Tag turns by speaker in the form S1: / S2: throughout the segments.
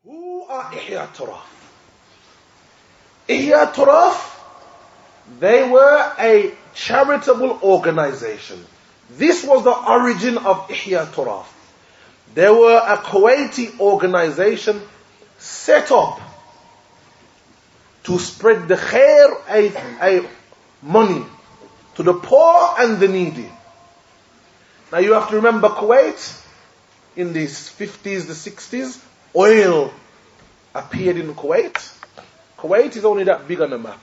S1: Who are Ihyaa Turaath? Ihyaa Turaath, they were a charitable organization. This was the origin of Ihyaa Turaath. They were a Kuwaiti organization set up to spread the khair, money to the poor and the needy. Now you have to remember Kuwait, in the 50s, the 60s, oil appeared in Kuwait. Kuwait is only that big on the map.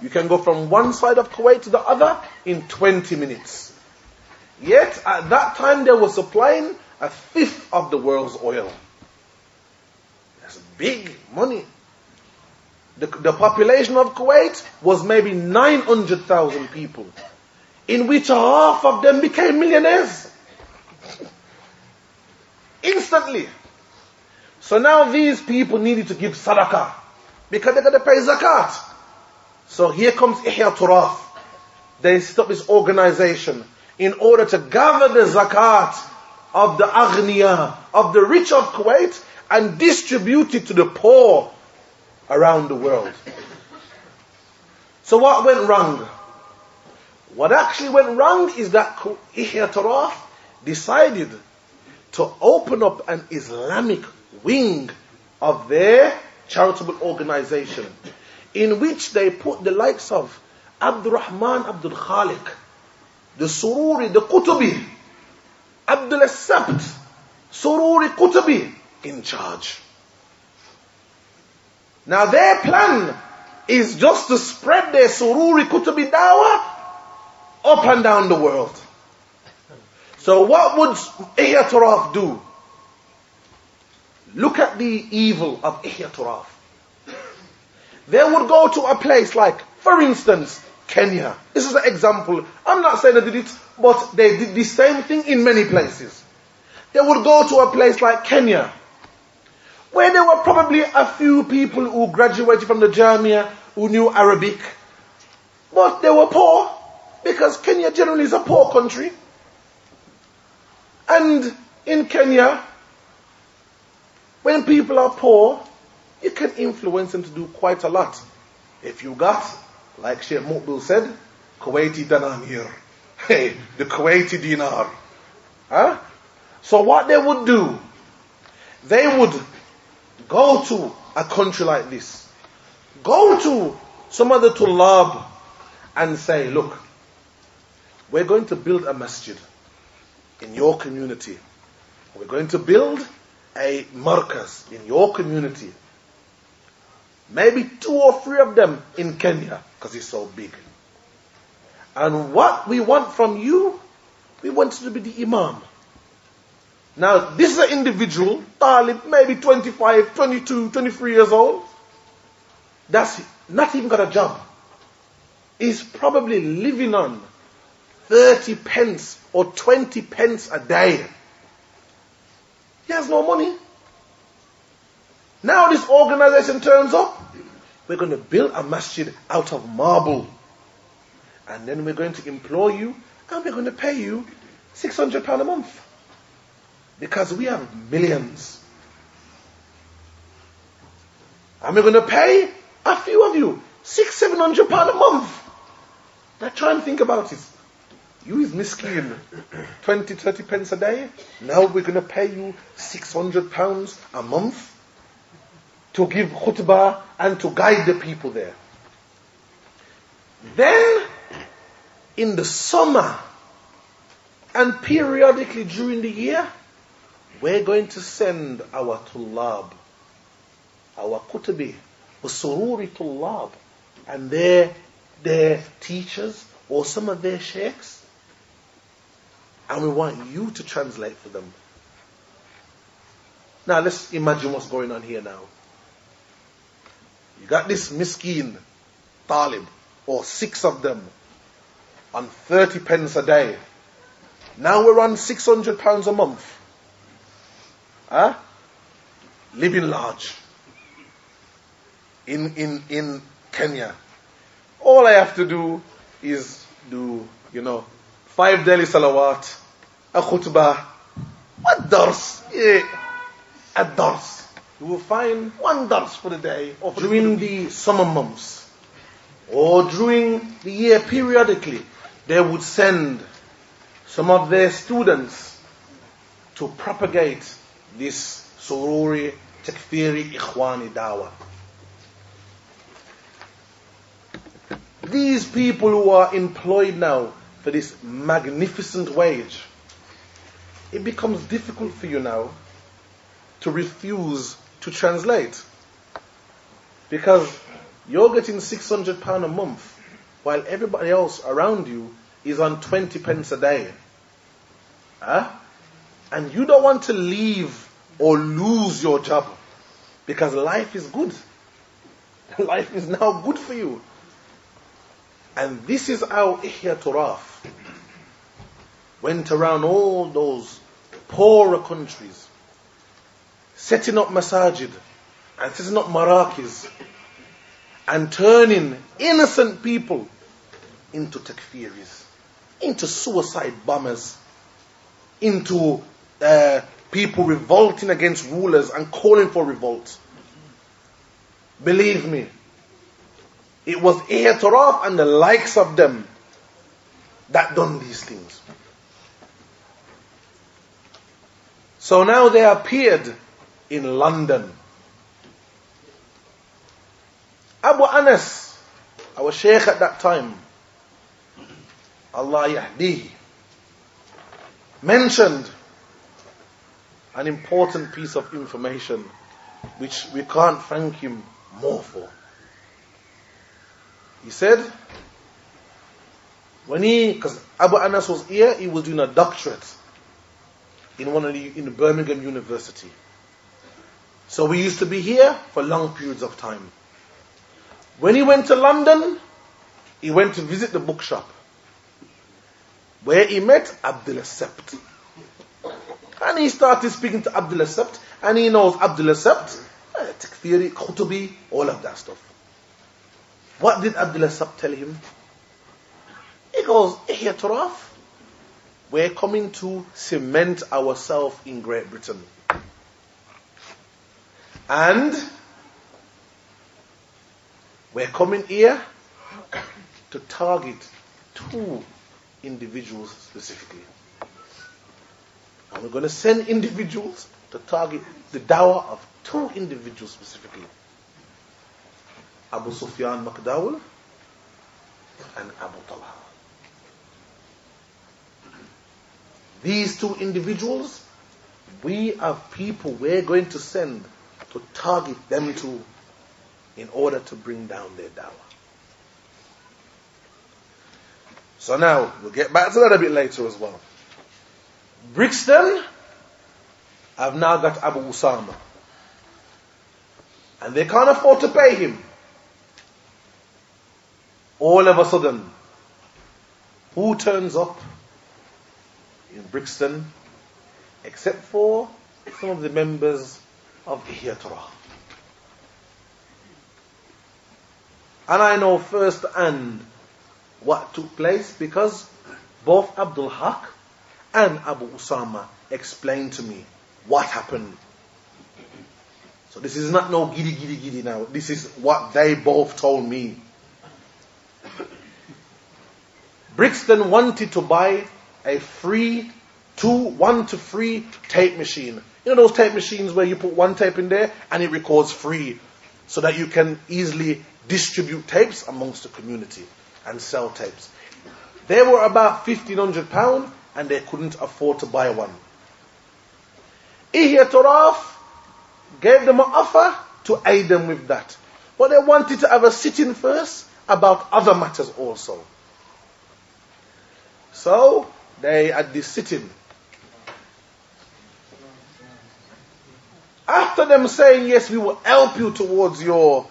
S1: You can go from one side of Kuwait to the other in 20 minutes. Yet, at that time, they were supplying a fifth of the world's oil. That's big money. The population of Kuwait was maybe 900,000 people, in which half of them became millionaires. Instantly. So now these people needed to give sadaqah, because they're going to pay zakat. So here comes Ihyaa Turaath. They set up this organization in order to gather the zakat of the aghniya, of the rich of Kuwait, and distribute it to the poor around the world. So what went wrong? What actually went wrong is that Ihyaa Turaath decided to open up an Islamic wing of their charitable organization, in which they put the likes of Abdul Rahman Abdul Khaliq, the Sururi, the Qutubi, Abdul Sabt, Sururi Qutubi in charge. Now their plan is just to spread their Sururi Qutubi Daw'ah up and down the world. So what would Ihyaa Turaath do? Look at the evil of Ihyaa Turaath. They would go to a place like, for instance, Kenya. This is an example. I'm not saying they did it, but they did the same thing in many places. They would go to a place like Kenya, where there were probably a few people who graduated from the Jamia who knew Arabic, but they were poor, because Kenya generally is a poor country. And in Kenya, when people are poor, you can influence them to do quite a lot. If you got, like Sheikh Muqbil said, Kuwaiti dananir, hey, the Kuwaiti dinar. Huh? So what they would do, they would go to a country like this, go to some of the Tullab and say, look, we're going to build a masjid in your community. We're going to build a markaz in your community. Maybe 2 or 3 of them in Kenya, because it's so big. And what we want from you, we want you to be the imam. Now, this is an individual, Talib, maybe 25, 22, 23 years old. That's not even got a job. He's probably living on 30 pence or 20 pence a day. He has no money. Now this organization turns up. We're going to build a masjid out of marble. And then we're going to employ you, and we're going to pay you £600 a month. Because we have millions. And we're going to pay a few of you £600-700 a month. Now try and think about it. You is miskin, 20-30 pence a day. Now we're going to pay you £600 a month to give khutbah and to guide the people there. Then, in the summer and periodically during the year, we're going to send our tullab, our kutubi, usururi tullab, and their teachers or some of their sheikhs, and we want you to translate for them. Now let's imagine what's going on here now. You got this miskin talib, or 6 of them, on 30 pence a day. Now we're on £600 a month. Huh? Living large. In Kenya. All I have to do is do, 5 daily salawat, a khutbah, what dars, a dars. You will find one dars for the day or during the summer months or during the year periodically. They would send some of their students to propagate this Sururi, Takfiri, Ikhwani Daw'ah. These people who are employed now for this magnificent wage, it becomes difficult for you now to refuse to translate. Because you're getting £600 a month while everybody else around you is on 20 pence a day. And you don't want to leave or lose your job because life is good. Life is now good for you. And this is how Ihyaa Turaath went around all those poorer countries, setting up masajid and setting up marakis and turning innocent people into takfiris, into suicide bombers, into people revolting against rulers and calling for revolt. Believe me, it was Ihyaa Turaath and the likes of them that done these things. So now they appeared in London. Abu Anas, our sheikh at that time, Allah Yahdihi, mentioned an important piece of information which we can't thank him more for. He said, because Abu Anas was here, he was doing a doctorate in Birmingham University. So we used to be here for long periods of time. When he went to London, he went to visit the bookshop, where he met Abdul Sept. And he started speaking to Abdul Sept, and he knows Abdul Sept, Takfiri, Khutubi, all of that stuff. What did Abdul Sept tell him? He goes, Ihyaa Turaath, we're coming to cement ourselves in Great Britain. And we're coming here to target 2 individuals specifically. And we're going to send individuals to target the dawah of 2 individuals specifically. Abu Sufyan Makdawal and Abu Talha. These 2 individuals, we have people we're going to send to target them too in order to bring down their dawah. So now, we'll get back to that a bit later as well. Brixton have now got Abu Usamah. And they can't afford to pay him. All of a sudden, who turns up in Brixton except for some of the members of Ihyaa Turaath? And I know firsthand what took place because both Abdul Haq and Abu Usamah explained to me what happened. So this is not no giddy now. This is what they both told me. Brixton wanted to buy a free 1 to 3 tape machine. You know those tape machines where you put 1 tape in there and it records free so that you can easily distribute tapes amongst the community and sell tapes. They were about £1,500 and they couldn't afford to buy one. Ihyaa Turaath gave them an offer to aid them with that. But they wanted to have a sit-in first about other matters also. So they had this sit-in. After them saying, yes, we will help you towards your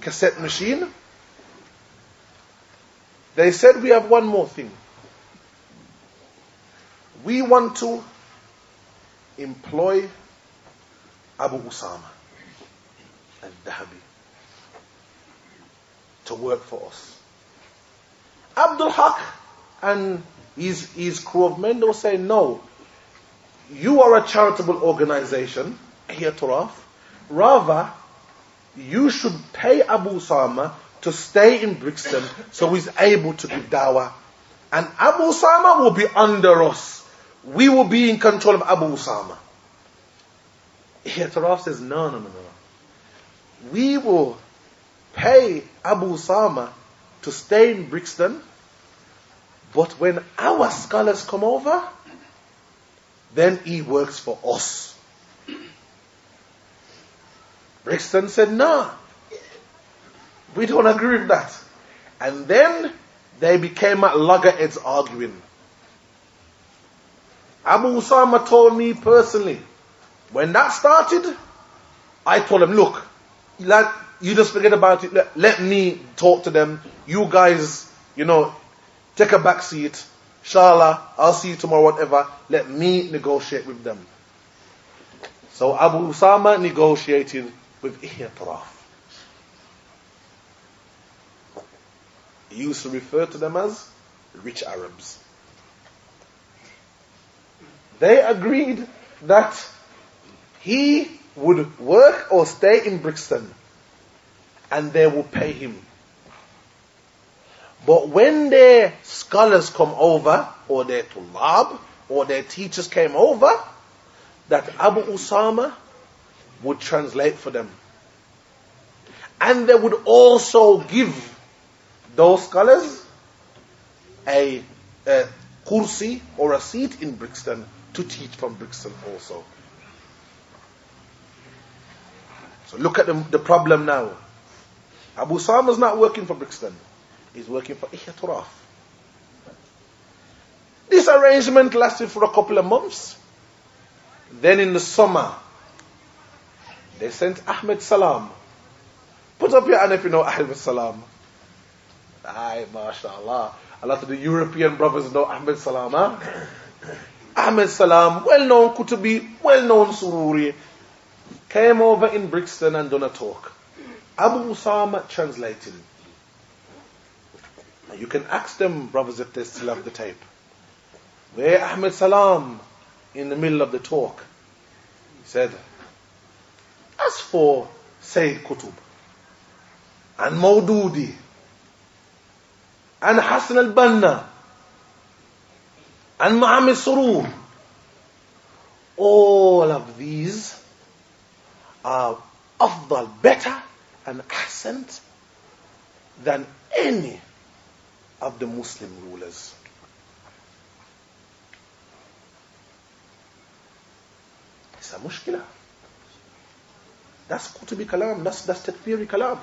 S1: cassette machine, they said, we have one more thing. We want to employ Abu Usamah al-Dhahabi to work for us. Abdul Haq and his crew of men, they were saying, no, you are a charitable organization, Ihyaa Turaath. Rather, you should pay Abu Usamah to stay in Brixton so he's able to give dawah. And Abu Usamah will be under us. We will be in control of Abu Usamah. Ihyaa Turaath says, no. We will pay Abu Usamah to stay in Brixton, but when our scholars come over, then he works for us. Brixton said, no, we don't agree with that. And then they became at loggerheads arguing. Abu Usamah told me personally, when that started, I told him, look, you just forget about it. Let me talk to them. You guys, take a back seat. Inshallah, I'll see you tomorrow, whatever. Let me negotiate with them. So Abu Usamah negotiated with Ihyaa Turaath. He used to refer to them as rich Arabs. They agreed that he would work or stay in Brixton and they will pay him. But when their scholars come over, or their tulab, or their teachers came over, that Abu Usamah would translate for them. And they would also give those scholars a kursi or a seat in Brixton to teach from Brixton also. So look at the problem now. Abu Usamah is not working for Brixton. He's working for Ihyaa Turaath. This arrangement lasted for a couple of months. Then in the summer, they sent Ahmed Salam. Put up your hand if you know Ahmed Salam. Aye, mashallah. A lot of the European brothers know Ahmed Salam, huh? Ahmed Salam, well-known Kutubi, well-known Sururi, came over in Brixton and done a talk. Abu Usamah translated. Now you can ask them, brothers, if they still have the tape. Where Ahmed Salam, in the middle of the talk, he said, as for Sayyid Qutb, and Maududi, and Hassan al-Banna, and Muhammad Surur, all of these are afdal, better and ahsant than any of the Muslim rulers. It's a mushkila. That's Qutubi Kalam, that's Takfiri Kalam.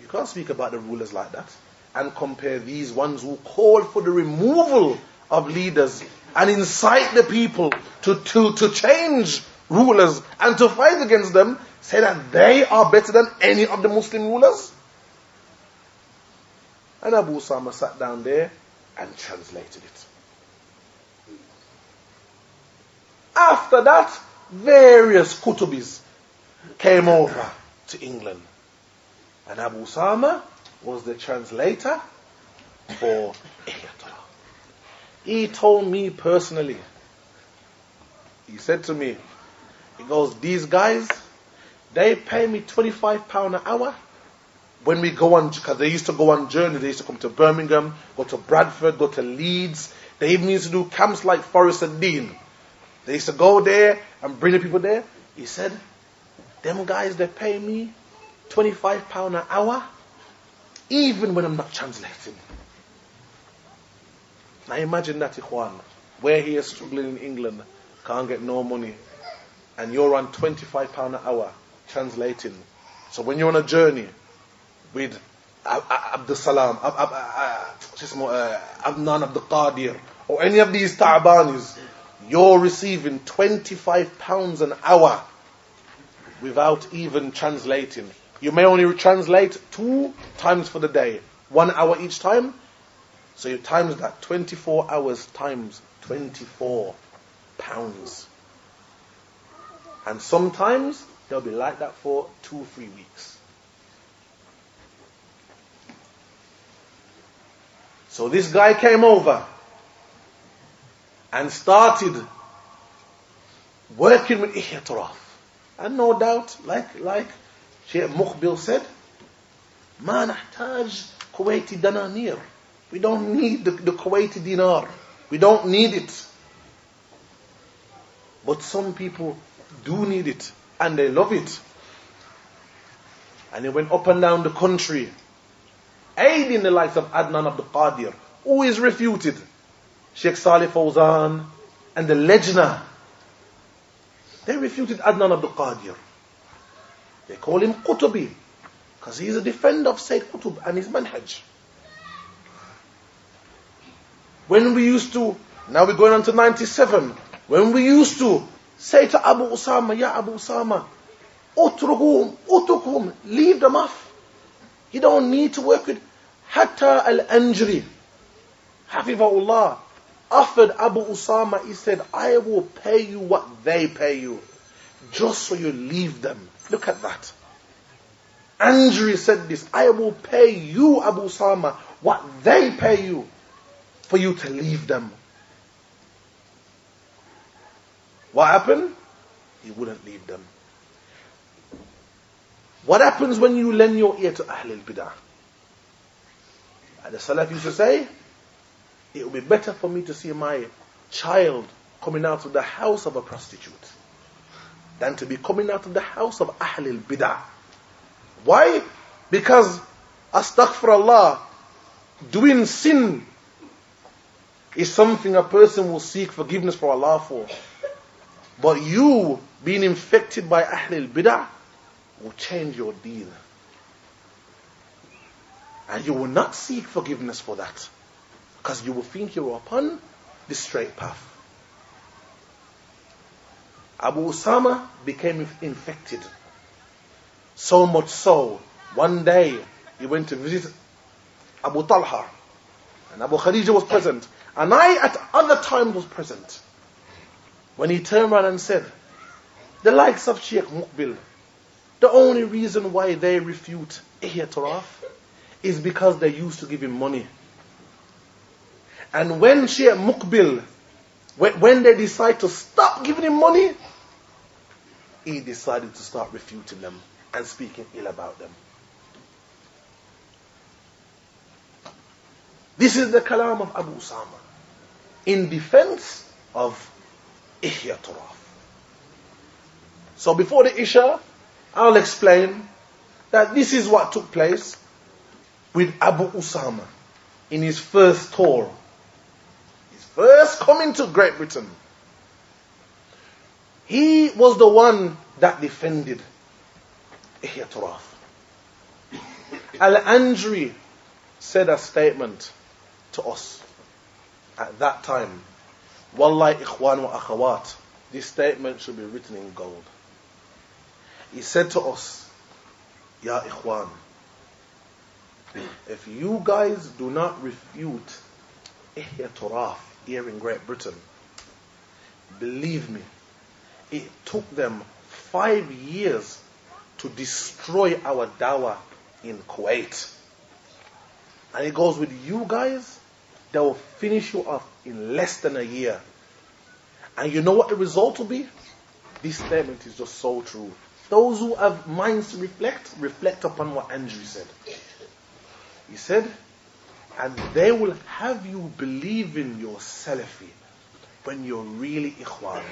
S1: You can't speak about the rulers like that and compare these ones who call for the removal of leaders and incite the people to change rulers and to fight against them, say that they are better than any of the Muslim rulers. And Abu Usamah sat down there and translated it. After that, various Qutubis came over to England. And Abu Usamah was the translator for Ihyaa Turaath. He told me personally, he said to me, he goes, these guys, they pay me £25 an hour when we go on, because they used to go on journeys. They used to come to Birmingham, go to Bradford, go to Leeds. They even used to do camps like Forest and Dean. They used to go there and bring the people there. He said, them guys, they pay me £25 an hour, even when I'm not translating. Now imagine that, Ikhwan. We're here struggling in England, can't get no money, and you're on £25 an hour translating. So when you're on a journey with Abdul Salam, Adnan Abdul Qadir, or any of these Ta'banis, you're receiving £25 an hour without even translating. You may only translate 2 times for the day, 1 hour each time. So you times that, 24 hours times £24. And sometimes they'll be like that for 2-3 weeks. So this guy came over and started working with Ihyaa Turaath. And no doubt, like Sheikh Muqbil said, ما نحتاج Kuwaiti dananir. We don't need the Kuwaiti dinar. We don't need it. But some people do need it, and they love it. And they went up and down the country, aiding the likes of Adnan Abdul Qadir, who is refuted, Sheikh Salih Fawzan, and the Lejna. They refuted Adnan Abdul Qadir. They call him Qutubi, because he is a defender of Sayyid Qutb and his manhaj. When we used to, now we're going on to 97, when we used to say to Abu Usamah, Ya Abu Usamah, utrukum, leave them off. You don't need to work with. Hatta al-Anjri, Hafizahullah, offered Abu Usamah, he said, I will pay you what they pay you, just so you leave them. Look at that. Anjri said this, I will pay you, Abu Usamah, what they pay you, for you to leave them. What happened? He wouldn't leave them. What happens when you lend your ear to Ahlul Bidah? And the Salaf used to say, it would be better for me to see my child coming out of the house of a prostitute than to be coming out of the house of Ahlul Bidah. Why? Because, astaghfirullah, doing sin is something a person will seek forgiveness for Allah for. But you being infected by Ahlul Bidah will change your deen. And you will not seek forgiveness for that, because you will think you are upon the straight path. Abu Usamah became infected. So much so, one day he went to visit Abu Talha, and Abu Khadija was present, and I at other times was present. When he turned around and said, the likes of Sheikh Muqbil, the only reason why they refute Ihyaa Turaath is because they used to give him money. And when Sheikh Muqbil, when they decide to stop giving him money, he decided to start refuting them and speaking ill about them. This is the kalam of Abu Usamah in defense of Ihyaa Turaath. So before the Isha, I'll explain that this is what took place with Abu Usamah in his first tour. His first coming to Great Britain. He was the one that defended Ihyaa Turaath. Al-Anjri said a statement to us at that time. Wallahi ikhwan wa akhawat, this statement should be written in gold. He said to us, Ya ikhwan, if you guys do not refute Ihyaa Turaath here in Great Britain, believe me, it took them 5 years to destroy our dawah in Kuwait. And it goes with you guys, they will finish you off in less than a year. And you know what the result will be? This statement is just so true. Those who have minds to reflect upon what Andrew said. He said, and they will have you believe in your Salafi when you're really Ikhwan.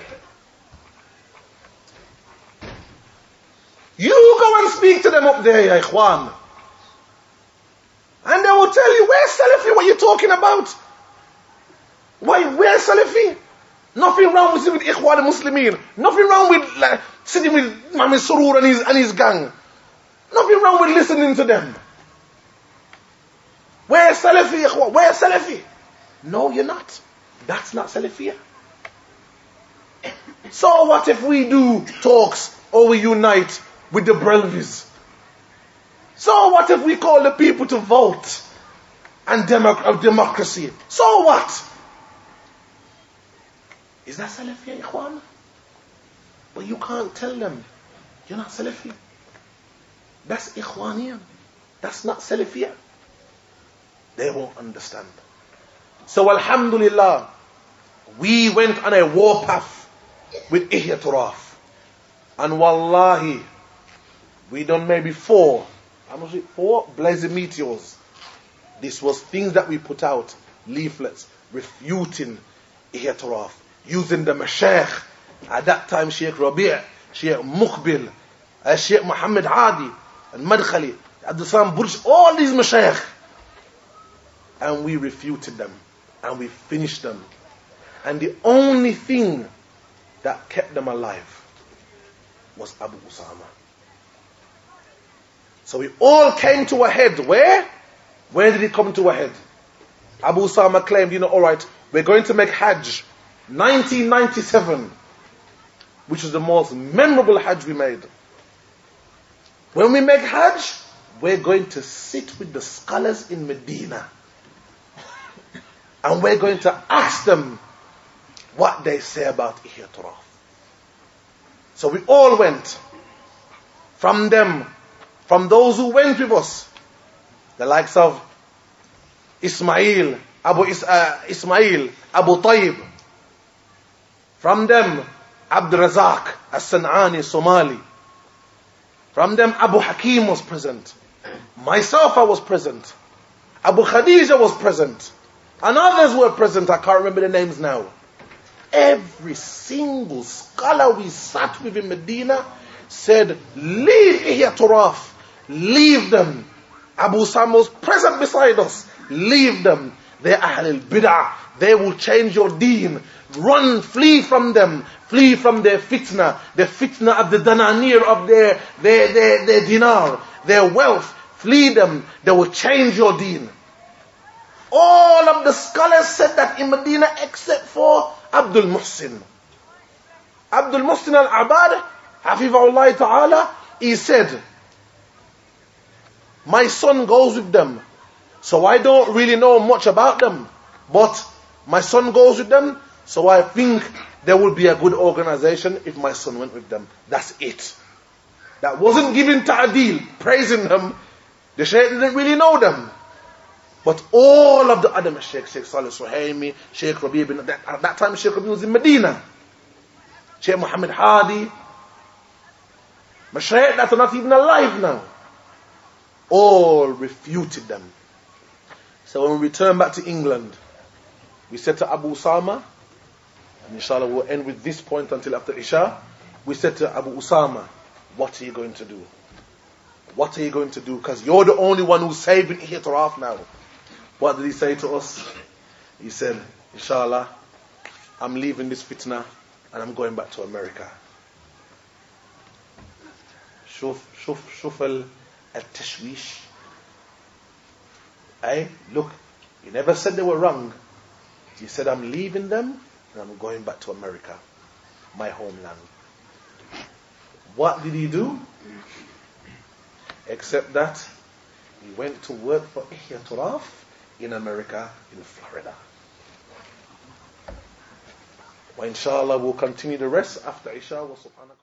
S1: You go and speak to them up there, ya Ikhwan. And they will tell you, where's Salafi? What are you talking about? Why, where's Salafi? Nothing wrong with Ikhwan al-Muslimin. Nothing wrong with sitting with Mami Surur and his gang. Nothing wrong with listening to them. Where's Salafi, Ikhwan? Where's Salafi? No, you're not. That's not Salafiyyah. So what if we do talks or we unite with the Brelvis? So what if we call the people to vote and democracy? So what? Is that Salafi, Ikhwan? But you can't tell them you're not Salafi. That's Ikhwaniyah. That's not Salafiyah. They won't understand. So alhamdulillah, we went on a warpath with Ihyaa Turaath. And wallahi, we done maybe four blazing meteors. This was things that we put out, leaflets, refuting Ihyaa Turaath, using the Mashaykh. At that time, Sheikh Rabi', Sheikh Muqbil, Sheikh Muhammad Hadi, and Madkhali, Abdul Salam Burj, all these Mashaykh. And we refuted them, and we finished them. And the only thing that kept them alive was Abu Usamah. So we all came to a head. Where? Where did it come to a head? Abu Usamah claimed, alright, we're going to make Hajj 1997, which was the most memorable Hajj we made. When we make Hajj, we're going to sit with the scholars in Medina. And we're going to ask them what they say about Ihyaa Turaath. So we all went. From them, from those who went with us, the likes of Ismail, Abu Tayyib. From them, Abdul Razak As-San'ani, Somali. From them, Abu Hakim was present. Myself, I was present. Abu Khadija was present. And others were present. I can't remember the names now. Every single scholar we sat with in Medina said, leave Ihyaa Turaath. Leave them. Abu Usamah was present beside us. Leave them. They're Ahlul Bid'ah. They will change your deen. Run, flee from them. Flee from their fitna. The fitna of the dananir of their dinar. Their wealth. Flee them. They will change your deen. All of the scholars said that in Medina except for Abdul Muhsin. Abdul Muhsin al-Abad, Hafizahullah Ta'ala, he said, my son goes with them, so I don't really know much about them, but my son goes with them, so I think there will be a good organization if my son went with them. That's it. That wasn't giving ta'adil, praising them. The Shaykh didn't really know them. But all of the other Shaykh Salih Suhaimi, Shaykh Rabi' at that time Shaykh Rabi' was in Medina. Shaykh Muhammad Hadi, Mashaykh that are not even alive now, all refuted them. So when we returned back to England, we said to Abu Usamah, and inshallah we'll end with this point until after Isha, we said to Abu Usamah, what are you going to do? What are you going to do? Because you're the only one who's saving Ihyaa Turaath now. What did he say to us? He said, inshallah, I'm leaving this fitna and I'm going back to America. شوف التشويش. Look, he never said they were wrong. He said, I'm leaving them and I'm going back to America, my homeland. What did he do? Except that he went to work for Ihyaa Turaath in America, in Florida. Wa inshallah we'll continue the rest after Isha. Wa subhanaka.